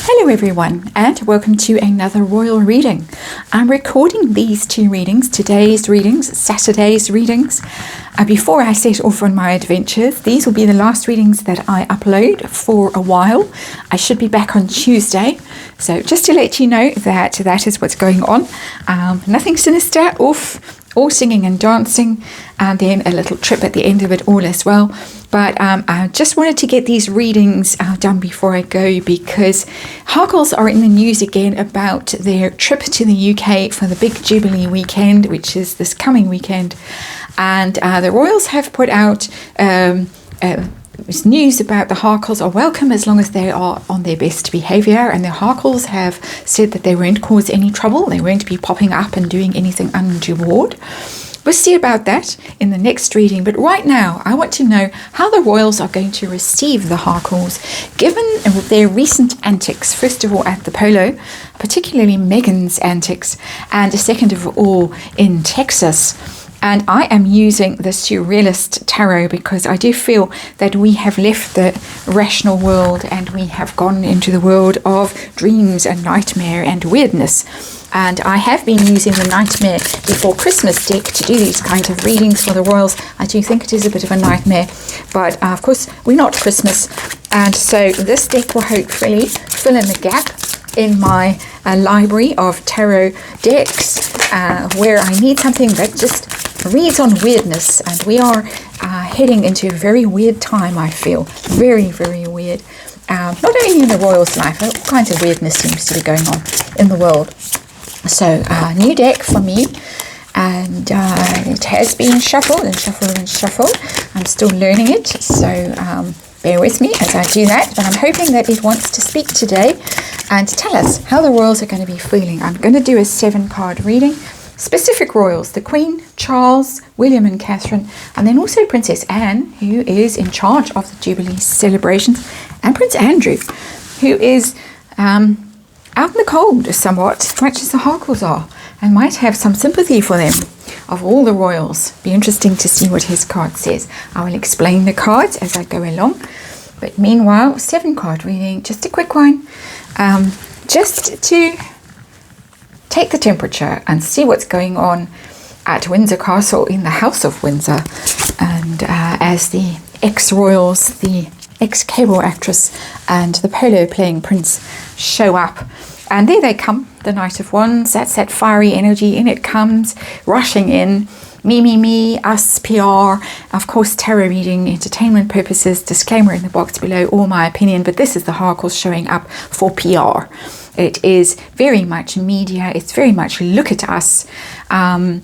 Hello everyone, and welcome to another royal reading. I'm recording these two readings, today's readings, Saturday's readings, before I set off on my adventures. These will be the last readings that I upload for a while. I should be back on Tuesday, so just to let you know that that is what's going on. Nothing sinister, all singing and dancing, and then a little trip at the end of it all as well. But I just wanted to get these readings done before I go, because Harkles are in the news again about their trip to the UK for the big Jubilee weekend, which is this coming weekend. And the royals have put out news about the Harkles are welcome as long as they are on their best behaviour, and the Harkles have said that they won't cause any trouble. They won't be popping up and doing anything untoward. We'll see about that in the next reading, but right now I want to know how the royals are going to receive the Harkles, given their recent antics. First of all, at the polo, particularly Meghan's antics, and second of all in Texas. And I am using the Surrealist Tarot because I do feel that we have left the rational world and we have gone into the world of dreams and nightmare and weirdness. And I have been using the Nightmare Before Christmas deck to do these kinds of readings for the royals. I do think it is a bit of a nightmare, but of course we're not Christmas. And so this deck will hopefully fill in the gap in my library of tarot decks where I need something that just reads on weirdness. And we are heading into a very weird time, I feel. Very, very weird. Not only in the royals' life, all kinds of weirdness seems to be going on in the world. So, new deck for me, and it has been shuffled and shuffled and shuffled. I'm still learning it, so bear with me as I do that. But I'm hoping that it wants to speak today and tell us how the royals are going to be feeling. I'm going to do a 7-card reading. Specific royals: the Queen, Charles, William and Catherine, and then also Princess Anne, who is in charge of the Jubilee celebrations, and Prince Andrew, who is out in the cold somewhat, much as the Harkles are, and might have some sympathy for them of all the royals. Be interesting to see what his card says. I will explain the cards as I go along. But meanwhile, 7-card reading, just a quick one, just to take the temperature and see what's going on at Windsor Castle in the House of Windsor. And as the ex-royals, the ex-cable actress and the polo playing prince show up, and there they come, the Knight of Wands. That's that fiery energy. In it comes, rushing in. Me, us, PR, of course, tarot reading, entertainment purposes, disclaimer in the box below, all my opinion, but this is the Harkles showing up for PR. It is very much media, it's very much look at us, and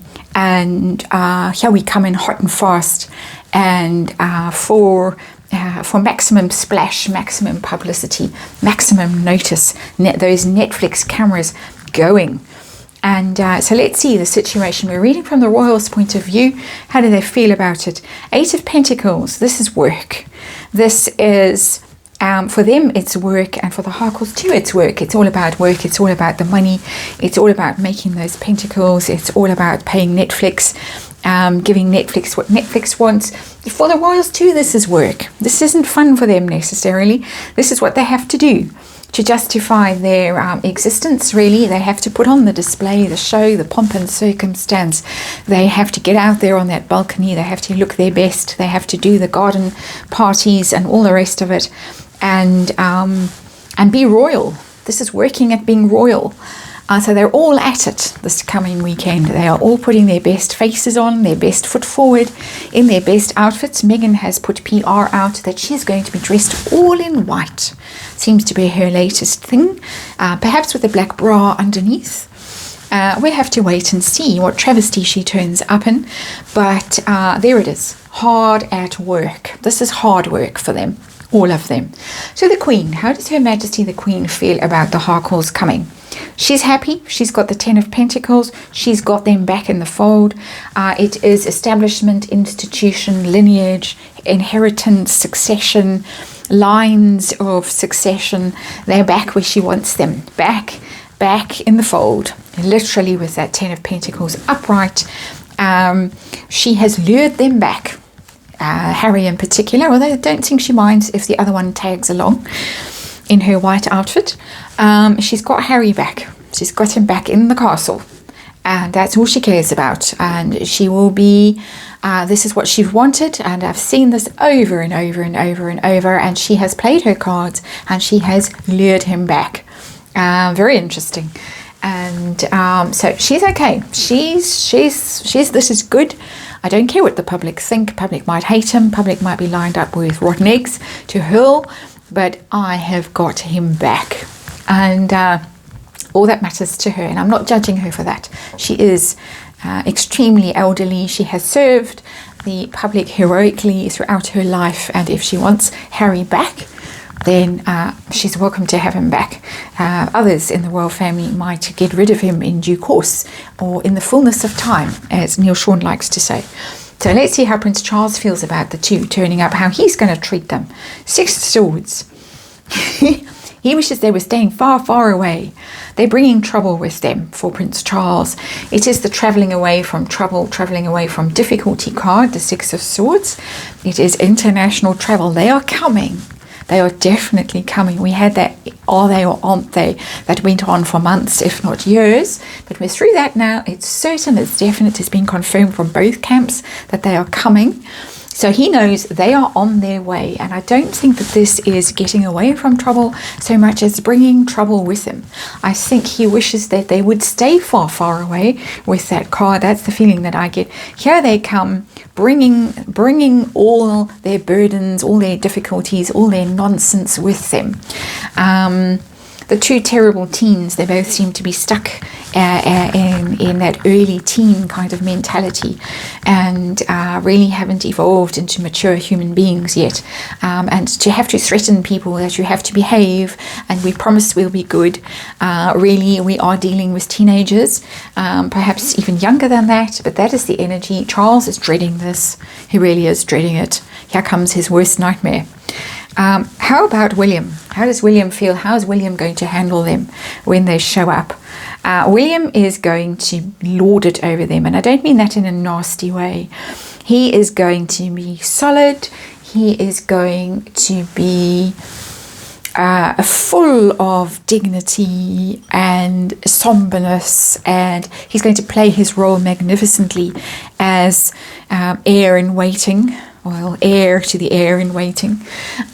here we come in hot and fast, and for maximum splash, maximum publicity, maximum notice, those Netflix cameras going. And so let's see the situation. We're reading from the royals' point of view. How do they feel about it? 8 of Pentacles. This is work. This is, for them, it's work. And for the Harkles too, it's work. It's all about work. It's all about the money. It's all about making those pentacles. It's all about paying Netflix, giving Netflix what Netflix wants. For the royals too, this is work. This isn't fun for them necessarily. This is what they have to do to justify their existence, really. They have to put on the display, the show, the pomp and circumstance. They have to get out there on that balcony. They have to look their best. They have to do the garden parties and all the rest of it, and be royal. This is working at being royal. So they're all at it this coming weekend. They are all putting their best faces on, their best foot forward, in their best outfits. Meghan has put PR out that she's going to be dressed all in white. Seems to be her latest thing, perhaps with a black bra underneath. We have to wait and see what travesty she turns up in. But there it is, hard at work. This is hard work for them, all of them. So the Queen, how does Her Majesty the Queen feel about the Harkles coming? She's happy. She's got the 10 of Pentacles. She's got them back in the fold. It is establishment, institution, lineage, inheritance, succession, lines of succession. They're back where she wants them. Back in the fold. Literally with that 10 of Pentacles upright. She has lured them back. Harry in particular, although I don't think she minds if the other one tags along in her white outfit. She's got Harry back. She's got him back in the castle. And that's all she cares about. And she will be, this is what she wanted. And I've seen this over and over and over and over. And she has played her cards and she has lured him back. Very interesting. And so she's okay. She's this is good. I don't care what the public think. Public might hate him. Public might be lined up with rotten eggs to hurl. But I have got him back. And all that matters to her. And I'm not judging her for that. She is extremely elderly. She has served the public heroically throughout her life. And if she wants Harry back, then she's welcome to have him back. Others in the royal family might get rid of him in due course or in the fullness of time, as Neil Sean likes to say. So let's see how Prince Charles feels about the two turning up, how he's going to treat them. 6 of Swords. He wishes they were staying far, far away. They're bringing trouble with them for Prince Charles. It is the travelling away from trouble, travelling away from difficulty card, the 6 of Swords. It is international travel. They are coming. They are definitely coming. We had that are they or aren't they that went on for months, if not years. But we're through that now. It's certain, it's definite, it's been confirmed from both camps that they are coming. So he knows they are on their way. And I don't think that this is getting away from trouble so much as bringing trouble with him. I think he wishes that they would stay far, far away with that card. That's the feeling that I get. Here they come, bringing all their burdens, all their difficulties, all their nonsense with them. The two terrible teens, they both seem to be stuck in that early teen kind of mentality and really haven't evolved into mature human beings yet. And to have to threaten people that you have to behave and we promise we'll be good, really we are dealing with teenagers, perhaps even younger than that, but that is the energy. Charles is dreading this. He really is dreading it. Here comes his worst nightmare. How about William? How does William feel? How is William going to handle them when they show up? William is going to lord it over them, and I don't mean that in a nasty way. He is going to be solid. He is going to be full of dignity and somberness, and he's going to play his role magnificently as heir in waiting. Well, heir to the heir in waiting,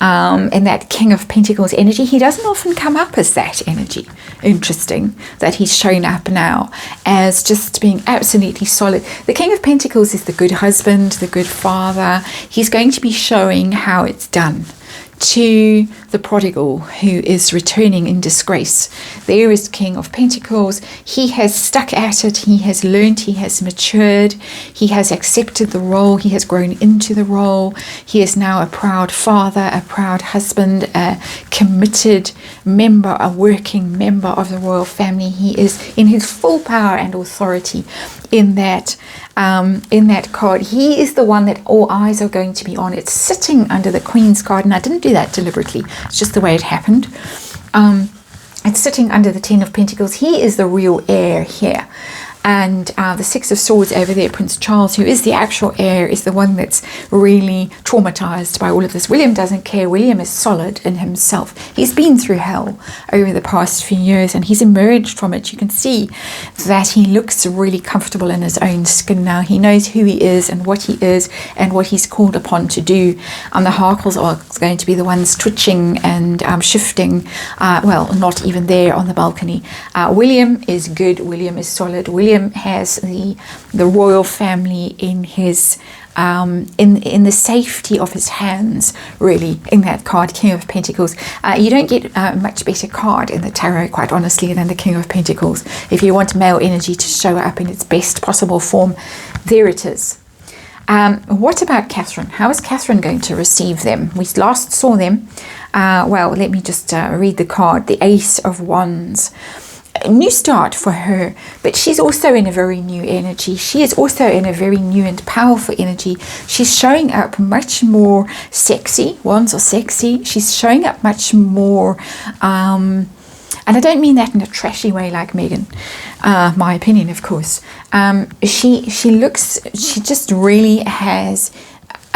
and that King of Pentacles energy. He doesn't often come up as that energy. Interesting that he's shown up now as just being absolutely solid. The King of Pentacles is the good husband, the good father. He's going to be showing how it's done to the prodigal who is returning in disgrace. There is King of Pentacles. He has stuck at it. He has learned. He has matured. He has accepted the role. He has grown into the role. He is now a proud father, a proud husband, a committed member, a working member of the royal family. He is in his full power and authority in that card. He is the one that all eyes are going to be on. It's sitting under the Queen's card, and I didn't do that deliberately. It's just the way it happened. It's sitting under the 10 of Pentacles. He is the real heir here. And the 6 of Swords over there, Prince Charles, who is the actual heir, is the one that's really traumatized by all of this. William doesn't care. William is solid in himself. He's been through hell over the past few years and he's emerged from it. You can see that he looks really comfortable in his own skin now. He knows who he is and what he's called upon to do. The Harkles are going to be the ones twitching and shifting. Well, not even there on the balcony. William is good. William is solid. William has the royal family in his in the safety of his hands, really, in that card, King of Pentacles. You don't get a much better card in the tarot, quite honestly, than the King of Pentacles. If you want male energy to show up in its best possible form, there it is. What about Catherine? How is Catherine going to receive them? We last saw them. Well, let me just read the card. The Ace of Wands. A new start for her, but she's also in a very new energy. She is also in a very new and powerful energy. She's showing up much more sexy. Wands are sexy. She's showing up much more, and I don't mean that in a trashy way like Megan, my opinion, of course. She just really has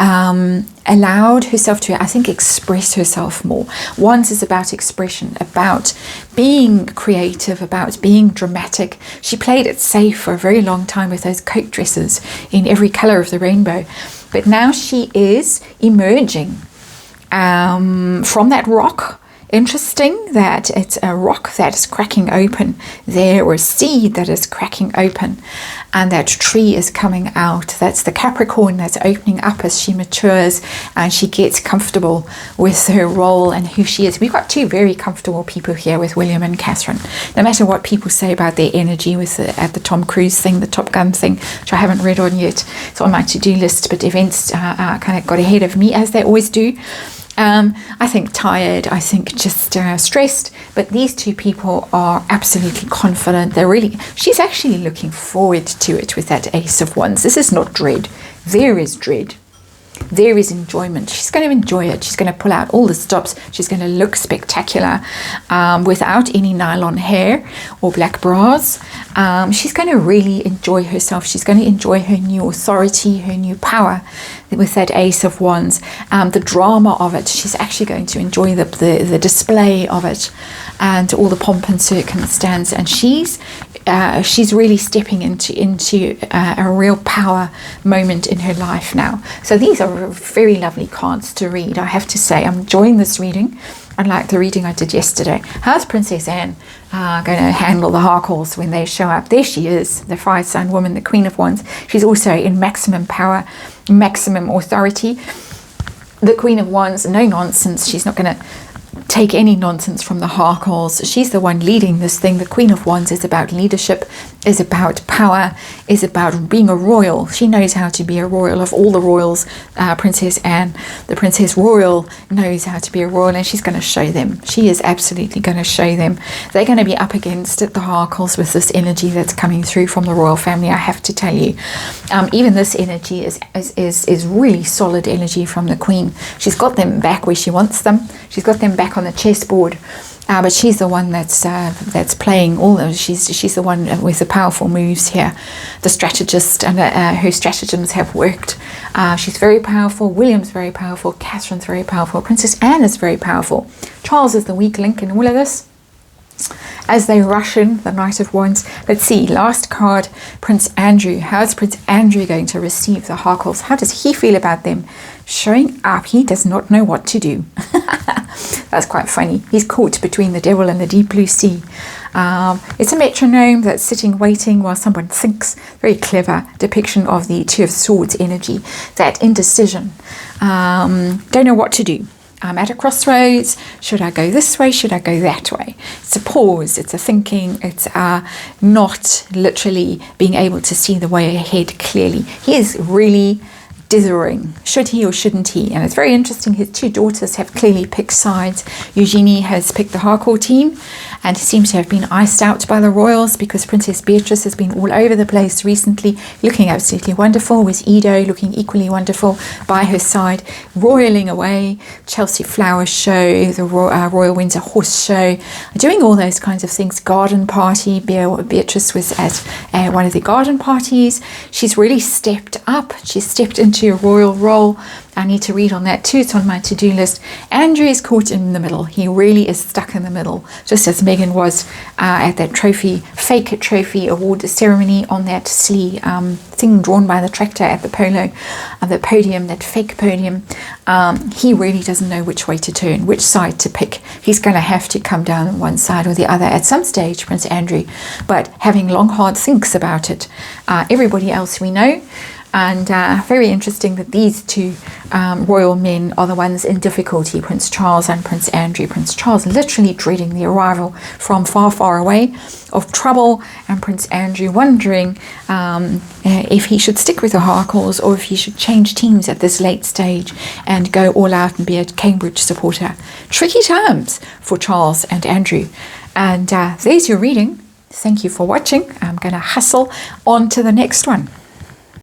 allowed herself to, I think, express herself more. Wands is about expression, about being creative, about being dramatic. She played it safe for a very long time with those coat dresses in every color of the rainbow. But now she is emerging from that rock. Interesting that it's a rock that is cracking open there, or a seed that is cracking open, and that tree is coming out. That's the Capricorn that's opening up as she matures and she gets comfortable with her role and who she is. We've got two very comfortable people here with William and Catherine. No matter what people say about their energy with at the Tom Cruise thing, the Top Gun thing, which I haven't read on yet. It's on my to-do list, but events kind of got ahead of me, as they always do. I think tired, I think just stressed, but these two people are absolutely confident. She's actually looking forward to it with that Ace of Wands. This is not dread. There is dread. There is enjoyment. She's going to enjoy it. She's going to pull out all the stops. She's going to look spectacular without any nylon hair or black bras. She's going to really enjoy herself. She's going to enjoy her new authority, her new power with that Ace of Wands. The drama of it. She's actually going to enjoy the display of it and all the pomp and circumstance. And she's really stepping into a real power moment in her life now. So these are very lovely cards to read, I have to say. I'm enjoying this reading, unlike the reading I did yesterday. How's Princess Anne going to handle the Harkles when they show up? There she is, the fire sign woman, the Queen of Wands. She's also in maximum power, maximum authority. The Queen of Wands, no nonsense. She's not going to take any nonsense from the Harkles. She's the one leading this thing. The Queen of Wands is about leadership, is about power, is about being a royal. She knows how to be a royal. Of all the royals, Princess Anne, the Princess Royal, knows how to be a royal, and she's going to show them. She is absolutely going to show them. They're going to be up against it, the Harkles, with this energy that's coming through from the royal family, I have to tell you. Even this energy is really solid energy from the Queen. She's got them back where she wants them. She's got them back on the chessboard, but she's the one that's playing all those. She's the one with the powerful moves here, the strategist, and her stratagems have worked. She's very powerful. William's very powerful. Catherine's very powerful. Princess Anne is very powerful. Charles is the weak link in all of this. As they rush in, the Knight of Wands. Let's see, last card, Prince Andrew. How's Prince Andrew going to receive the Harkles? How does he feel about them showing up? He does not know what to do. That's quite funny. He's caught between the devil and the deep blue sea. It's a metronome that's sitting waiting while someone thinks. Very clever depiction of the Two of Swords energy, that indecision. Don't know what to do. I'm at a crossroads. Should I go this way? Should I go that way? It's a pause. It's a thinking. It's not literally being able to see the way ahead clearly. He is really dithering. Should he or shouldn't he? And it's very interesting. His two daughters have clearly picked sides. Eugenie has picked the Harkle team and seems to have been iced out by the royals, because Princess Beatrice has been all over the place recently, looking absolutely wonderful, with Edo looking equally wonderful by her side, royaling away. Chelsea Flower Show, the Royal Windsor Horse Show, doing all those kinds of things. Garden party. Beatrice was at one of the garden parties. She's really stepped up. She's stepped into a royal role. I need to read on that too. It's on my to-do list. Andrew is caught in the middle. He really is stuck in the middle, just as Meghan was at that fake trophy award ceremony on that slee thing drawn by the tractor at the podium, that fake podium. He really doesn't know which way to turn, which side to pick. He's going to have to come down on one side or the other at some stage, Prince Andrew, but having long, hard thinks about it. Everybody else we know. And very interesting that these two royal men are the ones in difficulty, Prince Charles and Prince Andrew. Prince Charles literally dreading the arrival from far, far away of trouble, and Prince Andrew wondering if he should stick with the Harkles or if he should change teams at this late stage and go all out and be a Cambridge supporter. Tricky times for Charles and Andrew. And there's your reading. Thank you for watching. I'm going to hustle on to the next one.